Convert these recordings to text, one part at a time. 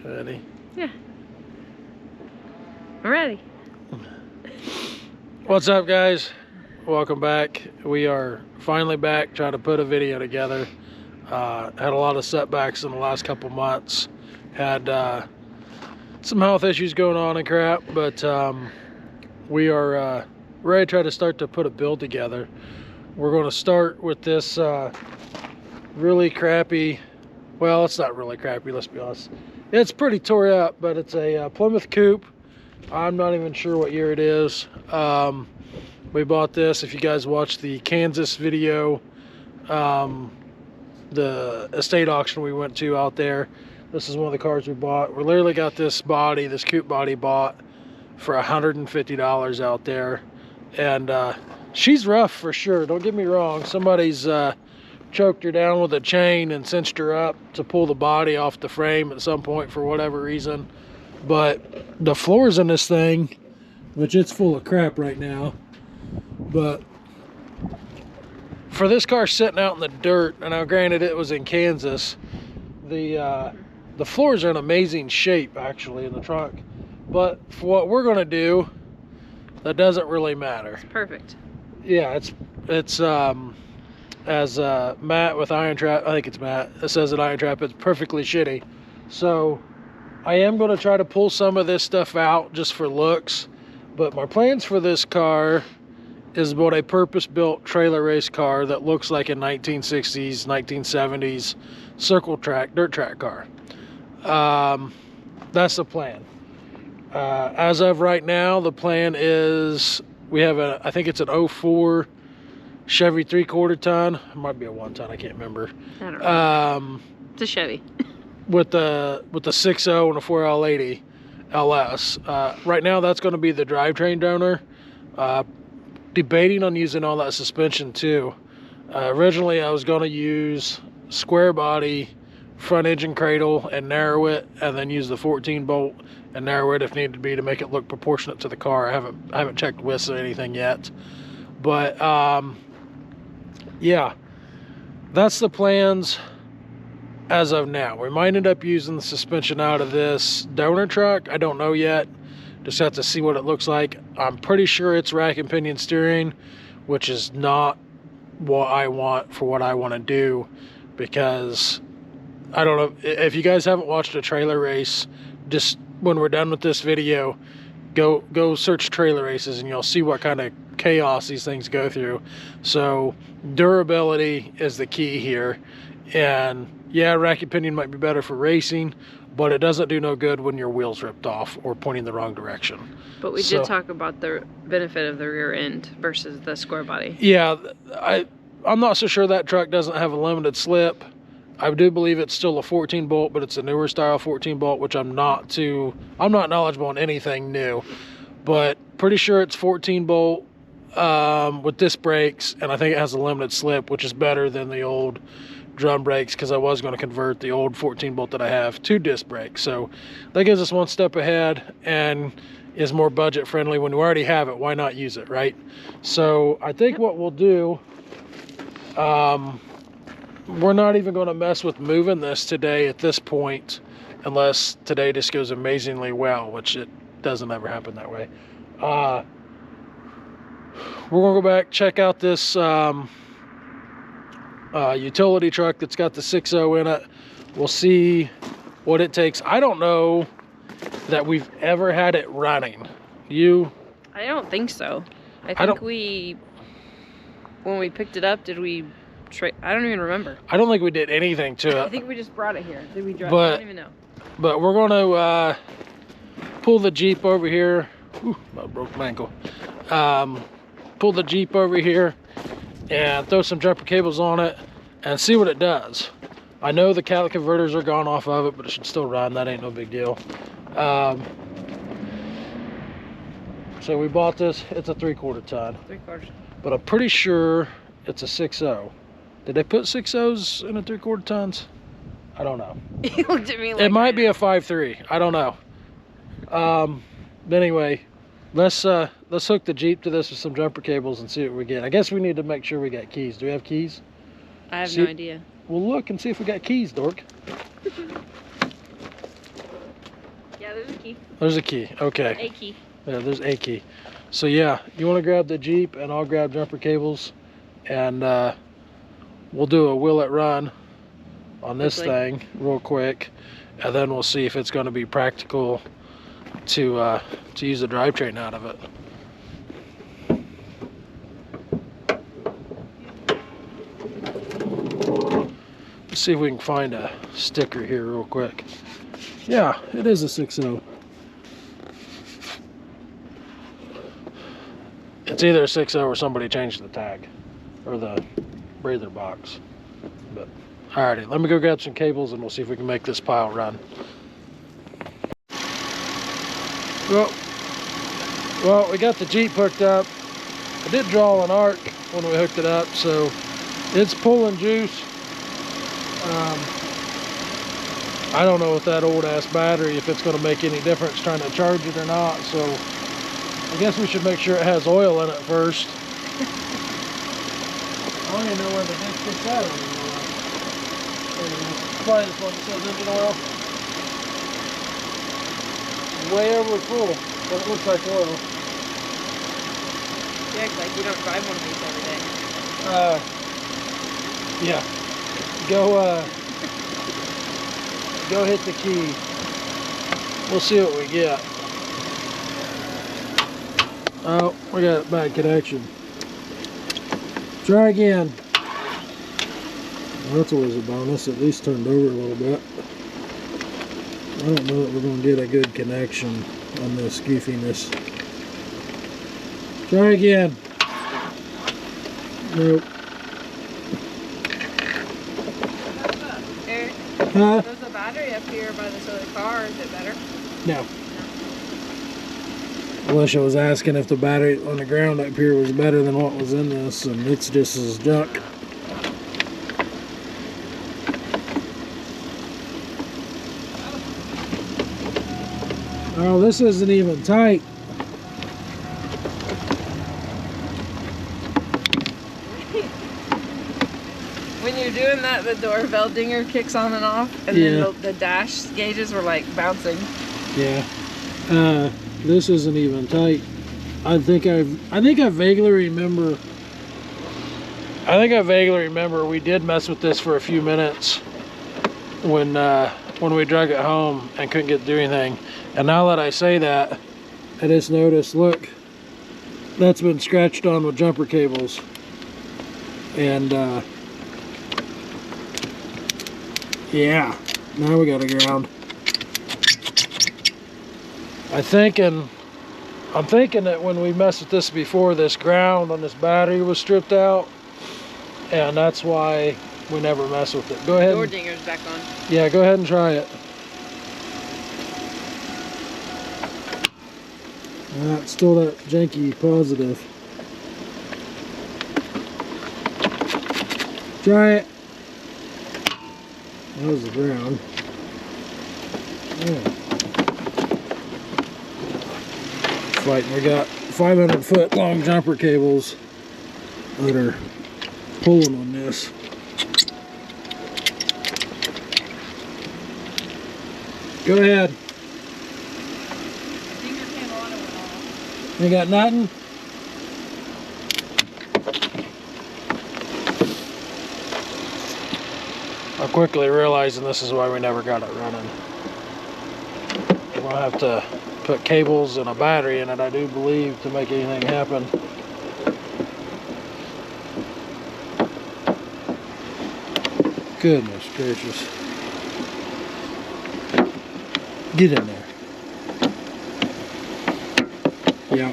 Ready? Yeah. I'm ready. What's up, guys? Welcome back. We are finally back trying to put a video together. Had a lot of setbacks in the last couple months. Had some health issues going on and crap, but we are ready to try to start to put a build together. We're going to start with this really crappy, well, it's not really crappy, let's be honest. It's pretty tore up, but it's a Plymouth coupe. I'm not even sure what year it is. We bought this, if you guys watched the Kansas video, the estate auction we went to out there, this is one of the cars we bought. We literally got this body, this coupe body, bought for $150 out there. And she's rough for sure, don't get me wrong. Somebody's choked her down with a chain and cinched her up to pull the body off the frame at some point for whatever reason. But the floors in this thing, which it's full of crap right now, but for this car sitting out in the dirt, and now granted it was in Kansas, the floors are in amazing shape actually in the trunk. But for what we're gonna do, that doesn't really matter. It's perfect. Yeah, it's as Matt with Iron Trap, I think it's Matt, it says at Iron Trap, it's perfectly shitty. So I am going to try to pull some of this stuff out just for looks, but my plans for this car is build a purpose-built trailer race car that looks like a 1960s, 1970s circle track, dirt track car. That's the plan. As of right now, the plan is we have I think it's an 04 Chevy 3/4 ton. It might be a 1 ton, I can't remember. I don't know. It's a Chevy. with the 6.0 and a 4L80 LS. Right now, that's going to be the drivetrain donor. Debating on using all that suspension too. Originally, I was going to use square body, front engine cradle, and narrow it, and then use the 14 bolt and narrow it if needed to be to make it look proportionate to the car. I haven't checked widths or anything yet, but yeah, that's the plans as of now. We might end up using the suspension out of this donor truck. I don't know yet. Just have to see what it looks like. I'm pretty sure it's rack and pinion steering, which is not what I want for what I want to do, because I don't know if you guys haven't watched a trailer race. Just when we're done with this video, go search trailer races and you'll see what kind of chaos these things go through. So durability is the key here. And yeah, rack and pinion might be better for racing, but it doesn't do no good when your wheel's ripped off or pointing the wrong direction. But we did talk about the benefit of the rear end versus the square body. Yeah, I'm not so sure that truck doesn't have a limited slip. I do believe it's still a 14 bolt, but it's a newer style 14 bolt, which I'm not knowledgeable on anything new, but pretty sure it's 14 bolt with disc brakes, and I think it has a limited slip, which is better than the old drum brakes, because I was going to convert the old 14 bolt that I have to disc brakes. So that gives us one step ahead and is more budget friendly. When we already have it, why not use it, right? So I think what we'll do, we're not even going to mess with moving this today at this point, unless today just goes amazingly well, which it doesn't ever happen that way. We're going to go back, check out this utility truck that's got the 6.0 in it. We'll see what it takes. I don't know that we've ever had it running. I don't think so. I think when we picked it up, did we I don't even remember. I don't think we did anything to it. I think we just brought it here. Did we drive? I don't even know. But we're going to pull the Jeep over here. Ooh, I broke my ankle. Pull the Jeep over here and throw some jumper cables on it and see what it does. I know the catalytic converters are gone off of it, but it should still run. That ain't no big deal. So we bought this. It's a 3/4 ton. 3/4. But I'm pretty sure it's a 6.0. Did they put 6.0s in a 3/4 tons? I don't know. He looked at me like it might be a 5.3. I don't know. Anyway, let's hook the Jeep to this with some jumper cables and see what we get. I guess we need to make sure we got keys. Do we have keys? I have no idea. We'll look and see if we got keys, dork. there's a key. There's a key. Okay. A key. Yeah, there's a key. So yeah, you want to grab the Jeep and I'll grab jumper cables, and we'll do a will it run on this thing real quick, and then we'll see if it's going to be practical to use the drivetrain out of it. Let's see if we can find a sticker here real quick. Yeah, it is a 6.0. It's either a 6.0 or somebody changed the tag or the breather box. But alrighty, let me go grab some cables and we'll see if we can make this pile run. Well, we got the Jeep hooked up. I did draw an arc when we hooked it up, so it's pulling juice. I don't know with that old ass battery if it's going to make any difference trying to charge it or not, so I guess we should make sure it has oil in it first. I don't even know where the disc gets at anymore. Probably this one that says engine oil. Way over full, but it looks like oil. You act like you don't drive one of these every day. Yeah. Go hit the key. We'll see what we get. Oh, we got a bad connection. Try again. Well, that's always a bonus. At least turned over a little bit. I don't know that we're going to get a good connection on this goofiness. Try again. Nope. Eric, Huh? there's a battery up here by this other car. Is it better? No. Alicia was asking if the battery on the ground up here was better than what was in this, and it's just as junk. Oh, this isn't even tight. When you're doing that, the doorbell dinger kicks on and off, and then the dash gauges were like bouncing. Yeah. This isn't even tight. I think I vaguely remember. I think I vaguely remember we did mess with this for a few minutes when we drug it home and couldn't get to do anything. And now that I say that, I just noticed, look, that's been scratched on with jumper cables. And yeah, now we got a ground. I'm thinking that when we messed with this before, this ground on this battery was stripped out, and that's why we never mess with it. Go ahead. Door dinger's back on. Yeah, go ahead and try it. It's still that janky positive. Try it. That was the ground. Yeah. Fighting. We got 500-foot long jumper cables that are pulling on this. Go ahead. You got nothing? I'm quickly realizing this is why we never got it running. We'll have to put cables and a battery in it, I do believe, to make anything happen. Goodness gracious. Get in there. Yeah.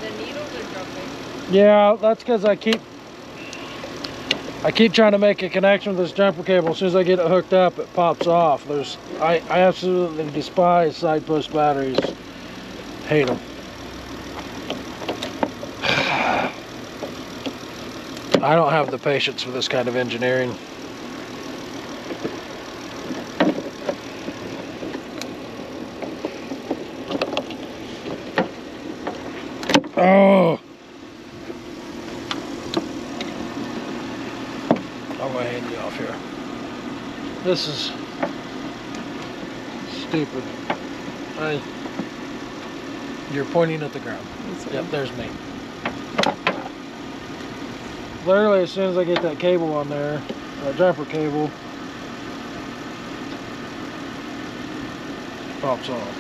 The needles are jumping. Yeah, that's because I keep trying to make a connection with this jumper cable. As soon as I get it hooked up, it pops off. I absolutely despise side push batteries. Hate them. I don't have the patience for this kind of engineering. Oh! I'm gonna hand you off here. This is stupid. You're pointing at the ground. Yep, there's me. Literally, as soon as I get that cable on there, that jumper cable, pops off.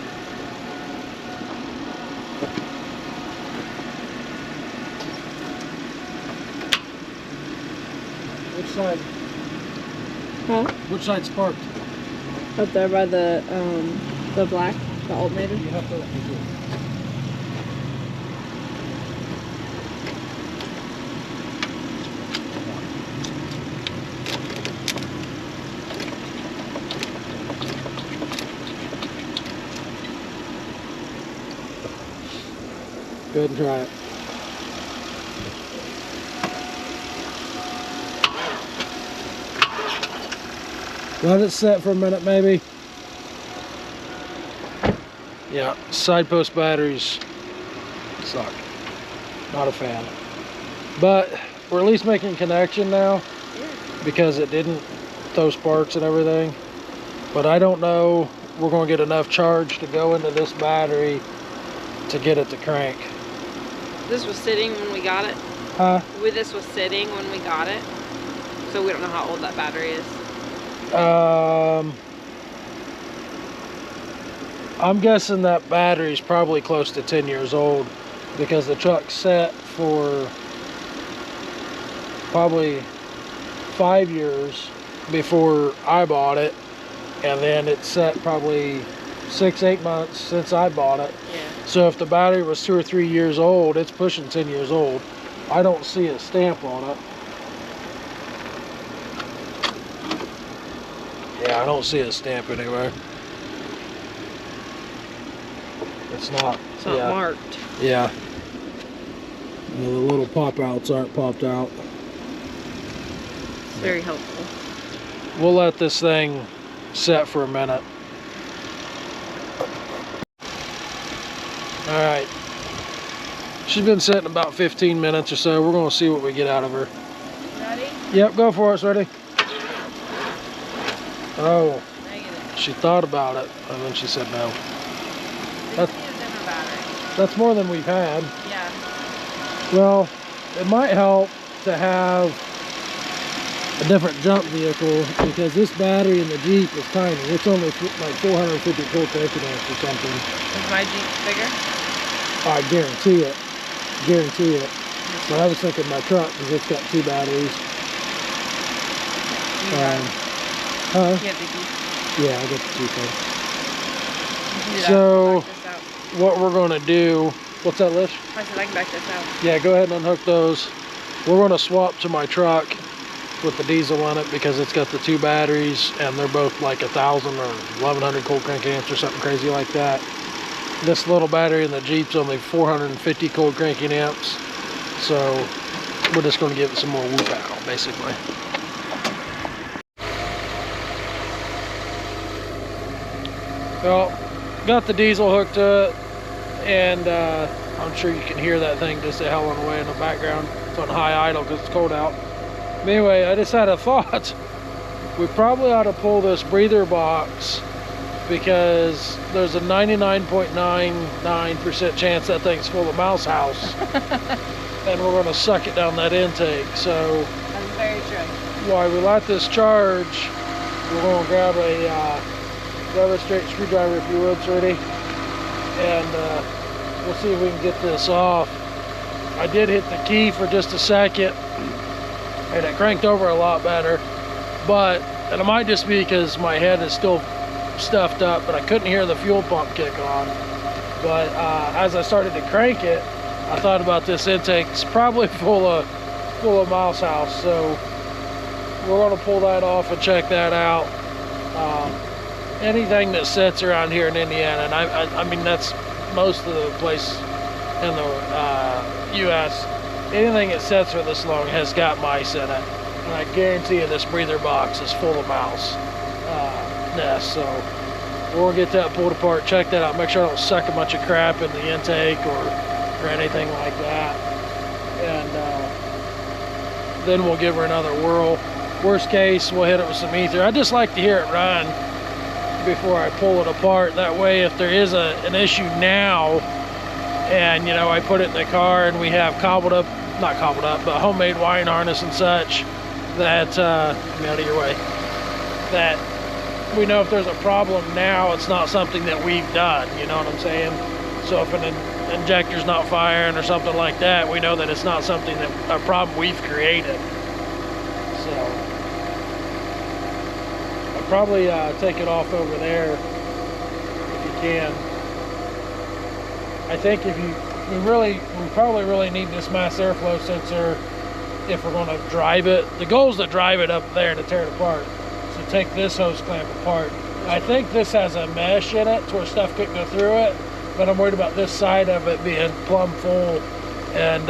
Which side? Huh? Which side's sparked? Up there by the black, the alternator. You have to let me do it. Go ahead and try it. Let it set for a minute, maybe. Yeah, side post batteries suck. Not a fan. But we're at least making connection now because it didn't throw sparks and everything. But I don't know we're going to get enough charge to go into this battery to get it to crank. This was sitting when we got it. Huh? This was sitting when we got it. So we don't know how old that battery is. I'm guessing that battery's probably close to 10 years old because the truck's set for probably 5 years before I bought it, and then it's set probably 6-8 months since I bought it. Yeah. So if the battery was 2 or 3 years old, it's pushing 10 years old. I don't see a stamp on it. Yeah, I don't see a stamp anywhere. It's not marked. Yeah. The little pop outs aren't popped out. It's very helpful. We'll let this thing set for a minute. Alright. She's been sitting about 15 minutes or so. We're going to see what we get out of her. Ready? Yep, go for it, ready? Oh, Negative. she thought about it, and then she said no. That's a different battery. That's more than we've had. Yeah. Well, it might help to have a different jump vehicle because this battery in the Jeep is tiny. It's only like 450 volt cranking amps or something. Is my Jeep bigger? I guarantee it. Guarantee it. But I was thinking my truck because it's got 2 batteries. Huh? You have the Jeep. Yeah, I got the 2 thing. So, what we're going to do, what's that, Lish? I said I can back this out. Yeah, go ahead and unhook those. We're going to swap to my truck with the diesel on it because it's got the 2 batteries and they're both like 1,000 or 1,100 cold crank amps or something crazy like that. This little battery in the Jeep's only 450 cold cranking amps, so we're just going to give it some more whoop out, basically. Well, got the diesel hooked to it, and I'm sure you can hear that thing just a howling away in the background. It's on high idle because it's cold out. But anyway, I just had a thought. We probably ought to pull this breather box because there's a 99.99% chance that thing's full of mouse house. And we're going to suck it down that intake. So That's very true. while we light this charge, we're going to grab a straight screwdriver, if you would, Sweetie, and we'll see if we can get this off. I did hit the key for just a second and it cranked over a lot better, and it might just be because my head is still stuffed up, but I couldn't hear the fuel pump kick on. But as I started to crank it, I thought about this intake. It's probably full of mouse house, so we're going to pull that off and check that out. Anything that sits around here in Indiana, and I mean that's most of the place in the U.S., anything that sits for this long has got mice in it, and I guarantee you this breather box is full of mouse nests. So we'll get that pulled apart, check that out, make sure I don't suck a bunch of crap in the intake or anything like that, and then we'll give her another whirl. Worst case, we'll hit it with some ether. I just like to hear it run before I pull it apart. That way, if there is an issue now, and you know, I put it in the car and we have not cobbled up, but homemade wiring harness and such, that, get me out of your way, that we know if there's a problem now, it's not something that we've done, you know what I'm saying? So if an injector's not firing or something like that, we know that it's not something a problem we've created. So I'll probably take it off over there if you can. I think we probably really need this mass airflow sensor if we're going to drive it. The goal is to drive it up there to tear it apart. So take this hose clamp apart. I think this has a mesh in it to where stuff couldn't go through it, but I'm worried about this side of it being plumb full and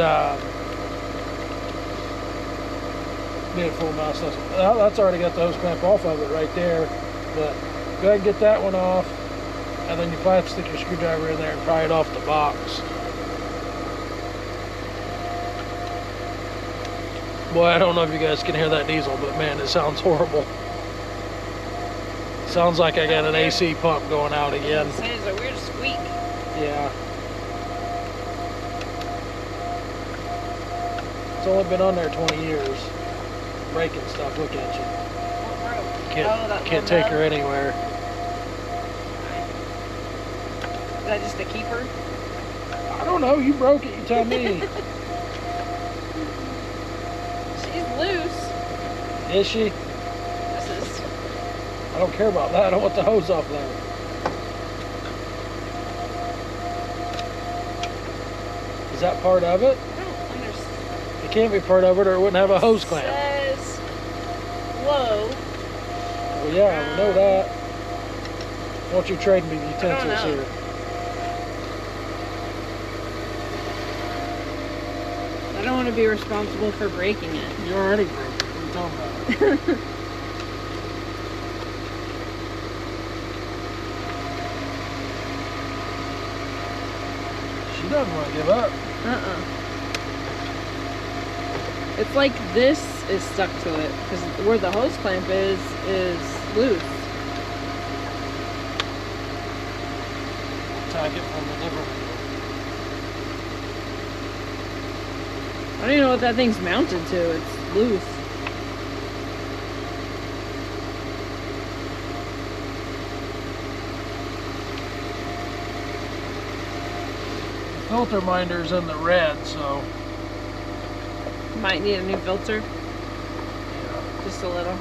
being full mouse. That's already got the hose clamp off of it right there, but go ahead and get that one off, and then you probably have to stick your screwdriver in there and pry it off the box. Boy, I don't know if you guys can hear that diesel, but man, it sounds horrible. Sounds like I got an AC pump going out again. It says a weird squeak. Yeah. It's only been on there 20 years. Breaking stuff, look at you. Can't take her anywhere. Is that just a keeper? I don't know, you broke it, you tell me. She's loose. Is she? I don't care about that, I don't want the hose off there. Is that part of it? I don't understand. It can't be part of it or it wouldn't have a hose clamp. It says low. Well, yeah, we know that. Why don't you trade me the utensils here? I don't want to be responsible for breaking it. You already broke it. What are you talking about? She doesn't want to give up. It's like this is stuck to it because where the hose clamp is loose. Tack it from a different wheel. I don't even know what that thing's mounted to. It's loose. The filter minder's in the red, so Might need a new filter. yeah. Just a little.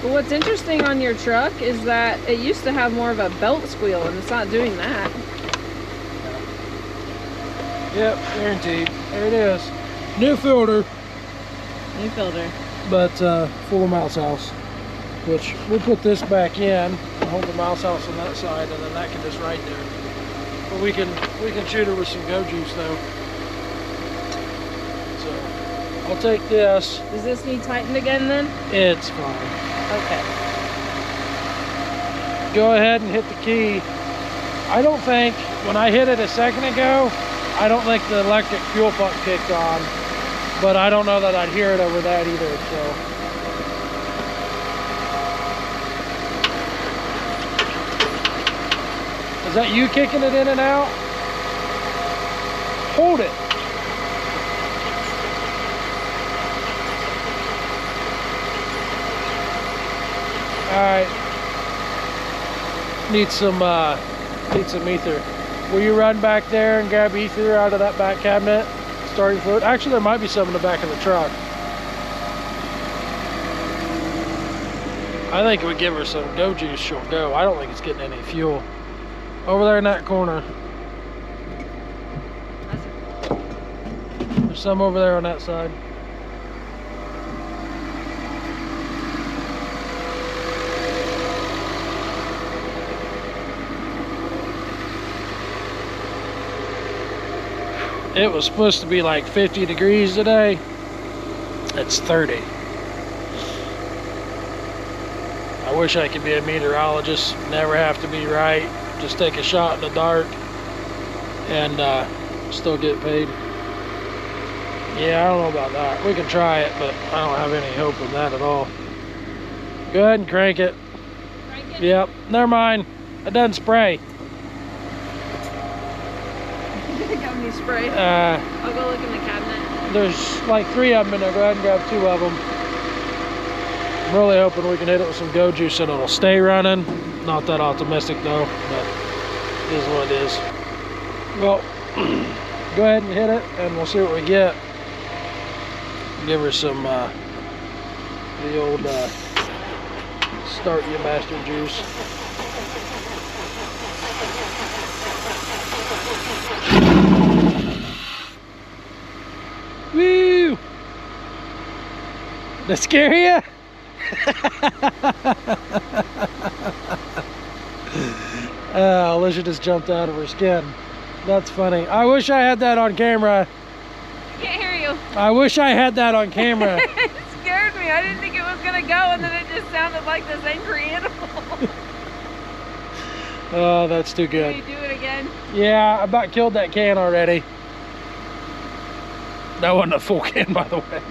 But what's interesting on your truck is that it used to have more of a belt squeal, and it's not doing that. Yep, guaranteed. There it is. New filter, New filter. but full of mouse house. Which we'll put this back in and hold the mouse house on that side, and then that can just ride there. But we can shoot her with some go juice though. So I'll take this. Does this need tightened again then? It's fine. Okay. Go ahead and hit the key. I don't think, when I hit it a second ago, I don't think the electric fuel pump kicked on, but I don't know that I'd hear it over that either, so. Is that you kicking it in and out? Hold it. All right. Need some ether. Will you run back there and grab ether out of that back cabinet? Starting fluid. Actually, there might be some in the back of the truck. I think we give her some go juice, she'll go. I don't think it's getting any fuel. Over there in that corner. There's some over there on that side. It was supposed to be like 50 degrees today. It's 30. I wish I could be a meteorologist, never have to be right, just take a shot in the dark and still get paid. Yeah, I don't know about that. We can try it, but I don't have any hope in that at all. Go ahead and crank it. Crank it? Yep, never mind. It doesn't spray. Got me spray. I'll go look in the cabinet. There's like 3 of them in there. Go ahead and grab 2 of them. I'm really hoping we can hit it with some go juice and it'll stay running. Not that optimistic though, but it is what it is. Well, go ahead and hit it and we'll see what we get. Give her some the old start you master juice. Woo! That scare you? Alicia just jumped out of her skin. That's funny. I wish I had that on camera. I can't hear you. I wish I had that on camera. It scared me. I didn't think it was gonna go, and then it just sounded like this angry animal. Oh, that's too good. Can you do it again? Yeah, I about killed that can already. That wasn't a full can, by the way.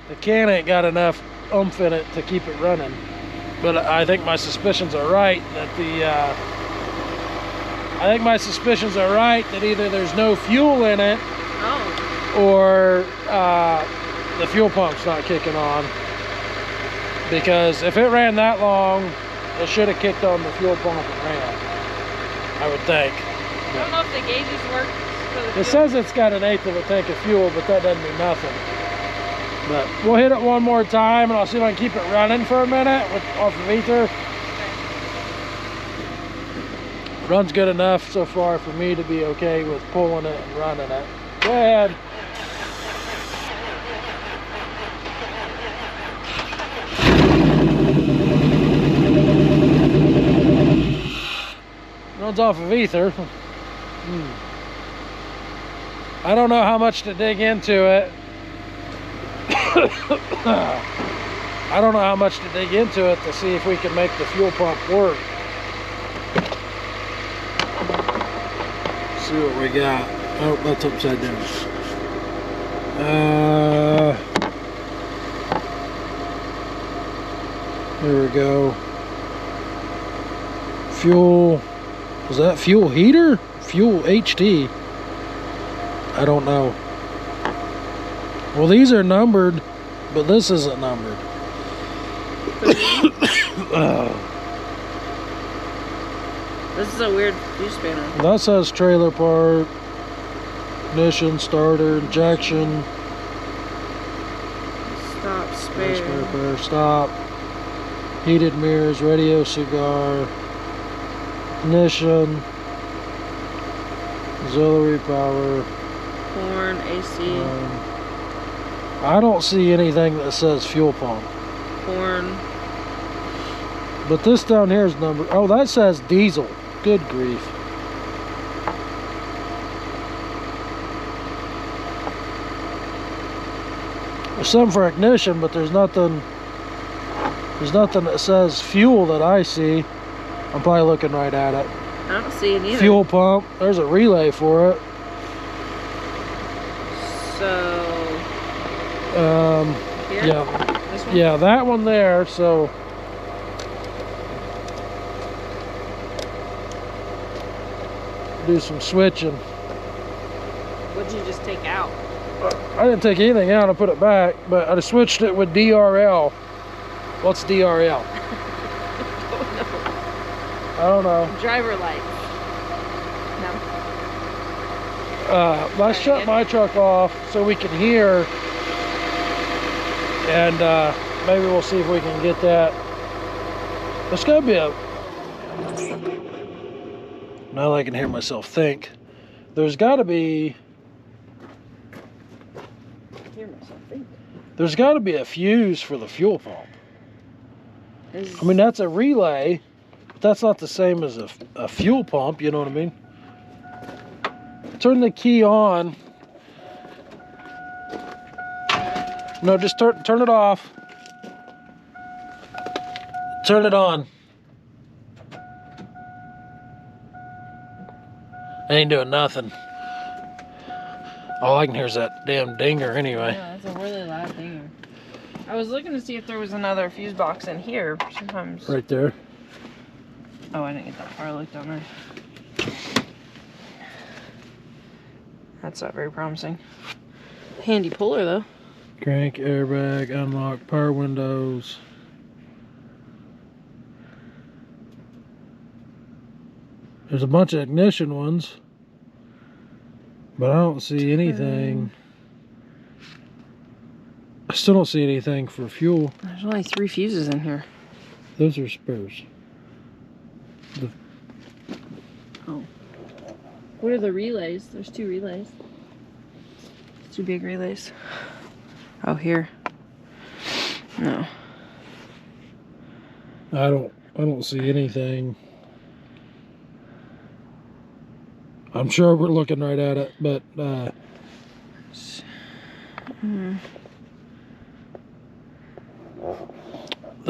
The can ain't got enough oomph in it to keep it running. But I think my suspicions are right that either there's no fuel in it, or the fuel pump's not kicking on. Because if it ran that long, it should have kicked on the fuel pump and ran, I would think. I don't know if the gauges work for the fuel. It says it's got 1/8 of a tank of fuel, but that doesn't mean nothing. But we'll hit it one more time and I'll see if I can keep it running for a minute off of ether. Runs good enough so far for me to be okay with pulling it and running it. Go ahead. Runs off of ether. I don't know how much to dig into it. I don't know how much to dig into it to see if we can make the fuel pump work. See what we got. Oh, that's upside down. There we go. Fuel. Was that fuel heater? Fuel HT? I don't know. Well, these are numbered, but this isn't numbered. This is a weird fuse spanner. That says trailer park, ignition, starter, injection. Stop, spare. Stop. Heated mirrors, radio, cigar, ignition, auxiliary power. Horn, AC. I don't see anything that says fuel pump. Horn. But this down here is numbered. Oh, that says diesel. Good grief. There's some for ignition, but there's nothing that says fuel that I see. I'm probably looking right at it. I don't see it either. Fuel pump. There's a relay for it. So here? Yeah. This one? Yeah, that one there, so do some switching. What'd you just take out? I didn't take anything out, I put it back, but I switched it with DRL. What's DRL? I don't know. Driver lights. No. Let's shut my truck off so we can hear, and maybe we'll see if we can get that. It's gonna be a. Now that I can hear myself think, there's got to be. There's got to be a fuse for the fuel pump. I mean, that's a relay. But that's not the same as a fuel pump, you know what I mean? Turn the key on. No, just turn it off. Turn it on. Ain't doing nothing. All I can hear is that damn dinger anyway. Yeah, that's a really loud dinger. I was looking to see if there was another fuse box in here. Sometimes. Right there. Oh, I didn't get that far. Look down there. That's not very promising. Handy puller though. Crank, airbag, unlock, power windows. There's a bunch of ignition ones, but I don't see anything. I still don't see anything for fuel. There's only 3 fuses in here. Those are spares. Oh. What are the relays? There's 2 relays. 2 big relays. Oh, here. No. I don't see anything. I'm sure we're looking right at it, but the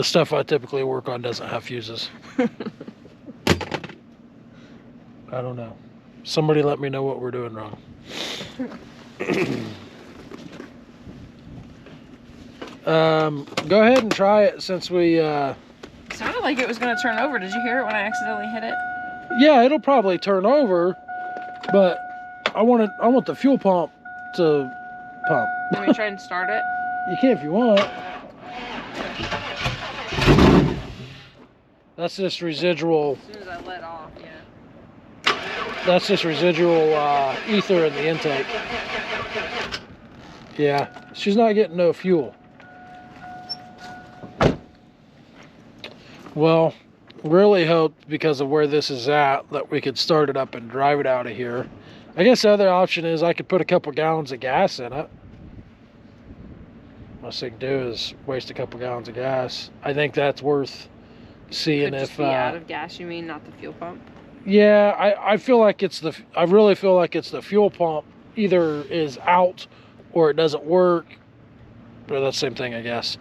stuff I typically work on doesn't have fuses. I don't know. Somebody let me know what we're doing wrong. Go ahead and try it since we It sounded like it was going to turn over. Did you hear it when I accidentally hit it? yeah, it'll probably turn over, but I want the fuel pump to pump. Let me try and start it. You can if you want. That's just residual. As soon as I let off, yeah. That's just residual ether in the intake. Yeah, she's not getting no fuel. Well, really hoped because of where this is at that we could start it up and drive it out of here. I guess the other option is I could put a couple gallons of gas in it. Most thing to do is waste a couple gallons of gas. I think that's worth seeing. Could if just be out of gas, you mean, not the fuel pump? Yeah, I feel like I really feel like it's the fuel pump either is out or it doesn't work. Or that's the same thing, I guess.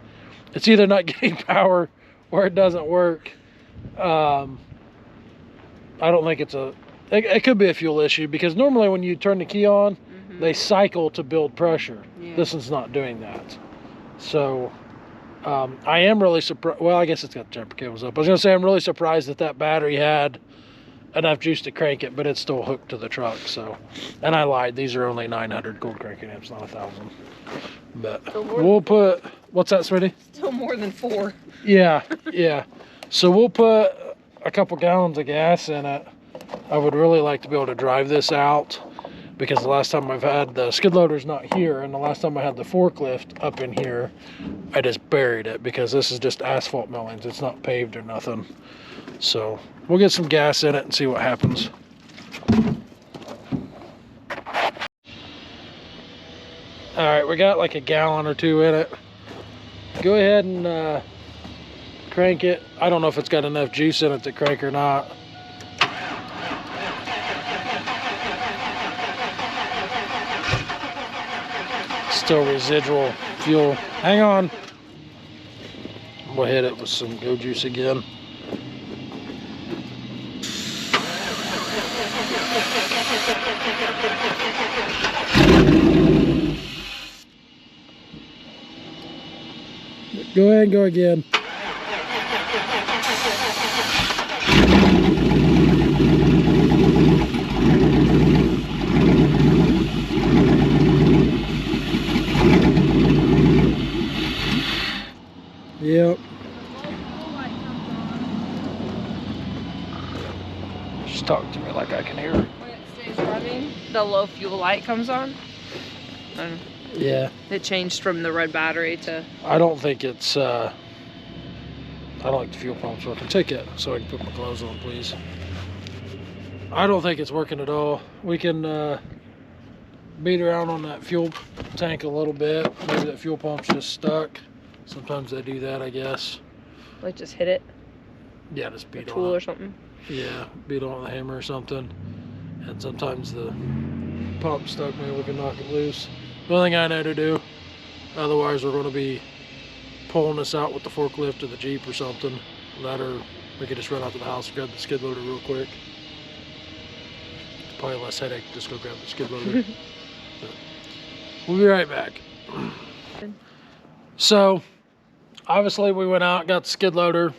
It's either not getting power or it doesn't work. I don't think it could be a fuel issue because normally when you turn the key on, they cycle to build pressure. Yeah. This one's not doing that. So I am really surprised. Well, I guess it's got the jumper cables up. I was going to say I'm really surprised that battery had enough juice to crank it, but it's still hooked to the truck. So, and I lied. These are only 900 gold cranking amps, not 1,000. But we'll put, what's that, sweetie? Still more than 4. Yeah, yeah. So we'll put a couple gallons of gas in it. I would really like to be able to drive this out because the last time I've had the skid loader's not here, and the last time I had the forklift up in here, I just buried it because this is just asphalt millings. It's not paved or nothing. So we'll get some gas in it and see what happens. All right, we got like a gallon or 2 in it. Go ahead and crank it. I don't know if it's got enough juice in it to crank or not. Still residual fuel. Hang on. We'll hit it with some go juice again. Go ahead and go again. Yep. She's talking to me like I can hear her. When it stays running, the low fuel light comes on. Yeah. It changed from the red battery to... I don't think it's, I don't like the fuel pumps working. Take it so I can put my gloves on, please. I don't think it's working at all. We can beat around on that fuel tank a little bit. Maybe that fuel pump's just stuck. Sometimes they do that, I guess. Like just hit it? Yeah, just a beat tool on or it. something. Yeah, beat on the hammer or something. And sometimes the pump stuck, maybe we can knock it loose. The only thing I know to do. Otherwise, we're going to be pulling this out with the forklift or the Jeep or something. That, or we could just run out to the house and grab the skid loader real quick. It's probably less headache to just go grab the skid loader. We'll be right back. So, obviously, we went out, got the skid loader,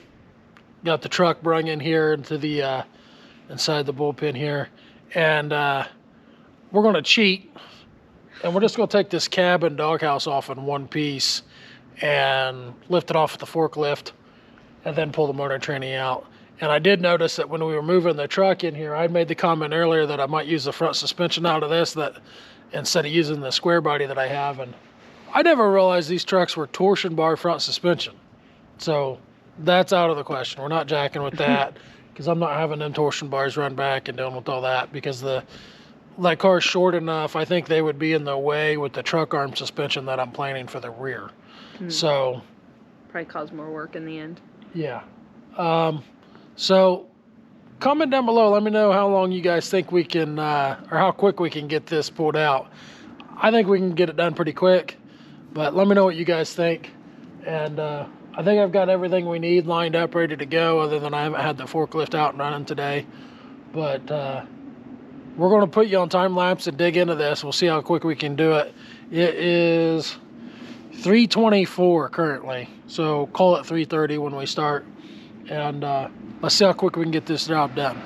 got the truck brung in here into the inside the bullpen here, and we're going to cheat, and we're just going to take this cab and doghouse off in one piece and lift it off with the forklift, and then pull the motor tranny out. And I did notice that when we were moving the truck in here, I made the comment earlier that I might use the front suspension out of this that instead of using the square body that I have. And I never realized these trucks were torsion bar front suspension. So that's out of the question. We're not jacking with that because I'm not having them torsion bars run back and dealing with all that because that car's short enough. I think they would be in the way with the truck arm suspension that I'm planning for the rear. So probably cause more work in the end. Yeah. So comment down below. Let me know how long you guys think we can, or how quick we can get this pulled out. I think we can get it done pretty quick, but let me know what you guys think. And I think I've got everything we need lined up, ready to go, other than I haven't had the forklift out and running today. But we're going to put you on time lapse and dig into this. We'll see how quick we can do it. It is 3:24 currently, so call it 3:30 when we start, and let's see how quick we can get this job done.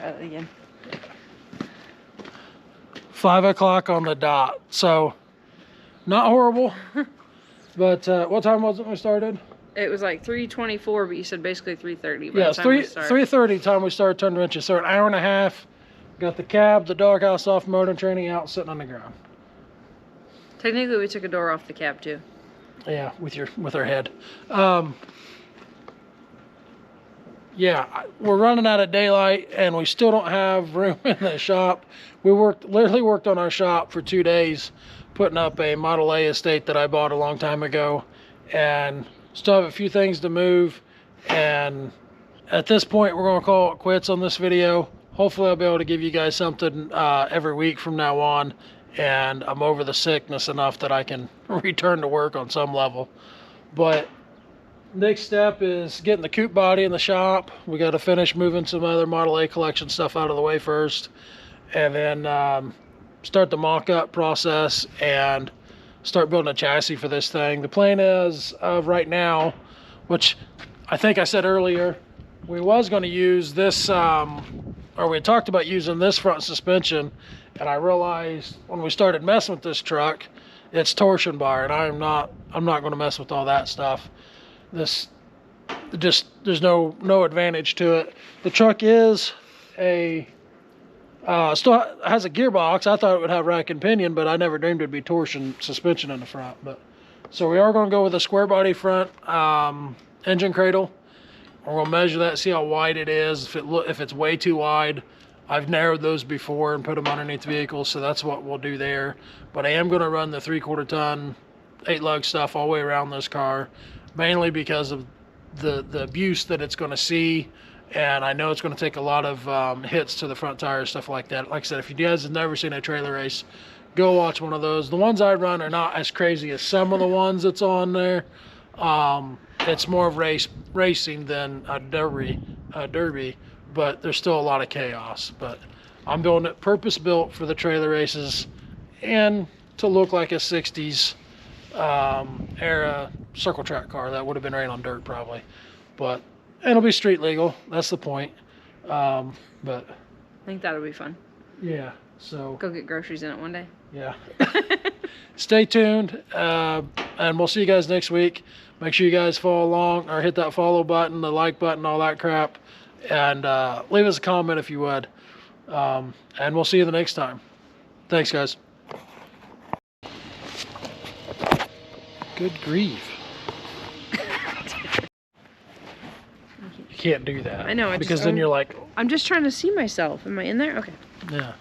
at it again. 5 o'clock on the dot. So, not horrible. But what time was it when we started? It was like 3:24, but you said basically 3:30. Yeah, it's 3:30 time we started turning wrenches. So an hour and a half. Got the cab, the doghouse off, motor training out, sitting on the ground. Technically, we took a door off the cab too. Yeah, with our head. Yeah, we're running out of daylight, and we still don't have room in the shop. We literally worked on our shop for 2 days, putting up a Model A estate that I bought a long time ago, and still have a few things to move. And at this point, we're going to call it quits on this video. Hopefully I'll be able to give you guys something every week from now on, and I'm over the sickness enough that I can return to work on some level. But next step is getting the coupe body in the shop. We got to finish moving some other Model A collection stuff out of the way first, and then start the mock-up process and start building a chassis for this thing. The plan is right now, which I think I said earlier, we was going to use this, or we talked about using this front suspension, and I realized when we started messing with this truck, it's torsion bar, and I'm not going to mess with all that stuff. There's no advantage to it. The truck is still has a gearbox. I thought it would have rack and pinion, but I never dreamed it'd be torsion suspension in the front. But so we are going to go with a square body front engine cradle. We're going to measure that, see how wide it is. If it's way too wide, I've narrowed those before and put them underneath the vehicle, so that's what we'll do there. But I am going to run the 3/4 ton 8-lug stuff all the way around this car, mainly because of the abuse that it's going to see, and I know it's going to take a lot of hits to the front tires, stuff like that. Like I said, if you guys have never seen a trailer race, go watch one of those. The ones I run are not as crazy as some of the ones that's on there. It's more of racing than a derby, but there's still a lot of chaos. But I'm building it purpose built for the trailer races and to look like a 60s era circle track car that would have been ran on dirt probably, but it'll be street legal. That's the point. But I think that'll be fun. Yeah, so go get groceries in it one day. Yeah. Stay tuned, and we'll see you guys next week. Make sure you guys follow along or hit that follow button, the like button, all that crap, and leave us a comment if you would. And we'll see you the next time. Thanks, guys. Good grief. You can't do that. I know. Because then you're like... I'm just trying to see myself. Am I in there? Okay. Yeah.